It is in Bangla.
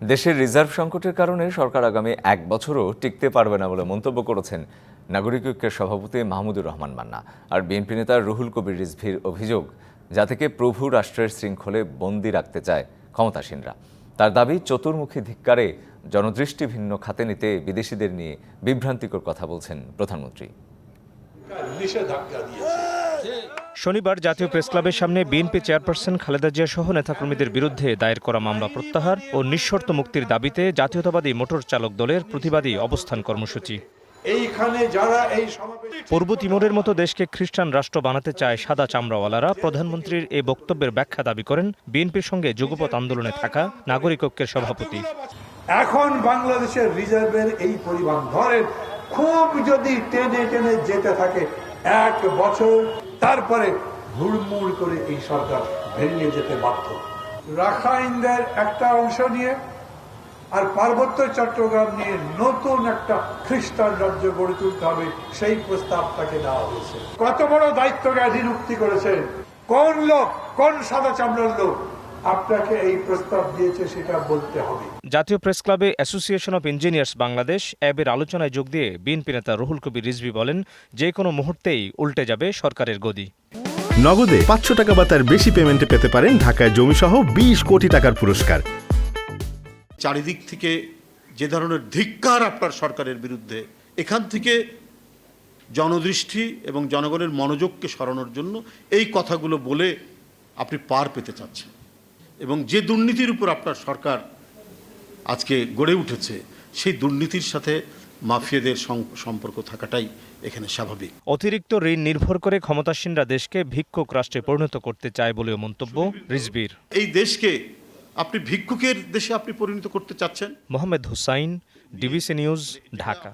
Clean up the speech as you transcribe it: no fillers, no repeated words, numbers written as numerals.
দেশের রিজার্ভ সংকটের কারণে সরকার আগামী এক বছরও টিকতে পারবে না বলে মন্তব্য করেছেন নাগরিক ঐক্যের সভাপতি মাহমুদুর রহমান মান্না। আর বিএনপি নেতা রুহুল কবির রিজভীর অভিযোগ, যা থেকে প্রভু রাষ্ট্রের শৃঙ্খলে বন্দী রাখতে চায় ক্ষমতাসীনরা। তার দাবি, চতুর্মুখী ধিক্কারে জনদৃষ্টি ভিন্ন খাতে নিতে বিদেশিদের নিয়ে বিভ্রান্তিকর কথা বলছেন প্রধানমন্ত্রী। শনিবার জাতীয় প্রেসক্লাবের সামনে বিএনপি চেয়ারপারসন খালেদা জিয়া সহ নেতাকর্মীদের বিরুদ্ধে দায়ের করা মামলা প্রত্যাহার ও নিঃশর্ত মুক্তির দাবিতে জাতীয়তাবাদী মোটর চালক দলের প্রতিবাদী অবস্থান কর্মসূচি। পূর্ব তিমুরের মতো দেশকে খ্রিস্টান রাষ্ট্র বানাতে চায় সাদা চামড়াওয়ালারা প্রধানমন্ত্রীর এই বক্তব্যের ব্যাখ্যা দাবি করেন বিএনপির সঙ্গে যুগপৎ আন্দোলনে থাকা নাগরিক ঐক্যের সভাপতি। এখন বাংলাদেশের রিজার্ভের এই পরিমাণ ধরেন খুব যদি টেনে টেনে যেতে থাকে এক বছর, তারপরে হুড়মুড় করে এই সরকার ভেঙে যেতে বাধ্য। রাখাইনদের একটা অংশ নিয়ে আর পার্বত্য চট্টগ্রাম নিয়ে নতুন একটা খ্রিস্টান রাজ্য গড়ে তুলতে হবে, সেই প্রস্তাব তাকে দেওয়া হয়েছে। কত বড় দায়িত্বজ্ঞানী উক্তি করেছেন, কোন লোক, কোন সাদা চামড়ার লোক আপনাকে এই প্রস্তাব দিয়েছে সেটা বলতে হবে। জাতীয় প্রেস ক্লাবে অ্যাসোসিয়েশন অব ইঞ্জিনিয়ার্স বাংলাদেশ অ্যাবের আলোচনায় যোগ দিয়ে বিএনপি নেতা রুহুল কবির রিজভী বলেন, যে কোনো মুহূর্তেই উল্টে যাবে সরকারের গদি। নগদে 500 টাকা বা তার বেশি পেমেন্টে পেতে পারেন ঢাকায় জমিসহ 20 কোটি টাকার পুরস্কার। চারিদিক থেকে যে ধরনের ধিক্কার আপনার সরকারের বিরুদ্ধে, এখান থেকে জনদৃষ্টি এবং জনগণের মনোযোগকে সরানোর জন্য এই কথাগুলো বলে আপনি পার পেতে চাচ্ছেন। এবং যে দুর্নীতির উপর আপনার সরকার আজকে গড়ে উঠেছে, সেই দুর্নীতির সাথে মাফিয়াদের সম্পর্ক থাকাটাই এখানে স্বাভাবিক। অতিরিক্ত ঋণ নির্ভর করে ক্ষমতাসীনরা দেশকে ভিক্ষুক রাষ্ট্রে পরিণত করতে চায় বলেও মন্তব্য রিজভীর। এই দেশকে আপনি ভিক্ষুকের দেশে আপনি পরিণত করতে চাচ্ছেন। Mohammad Hussain, DBC news, Dhaka.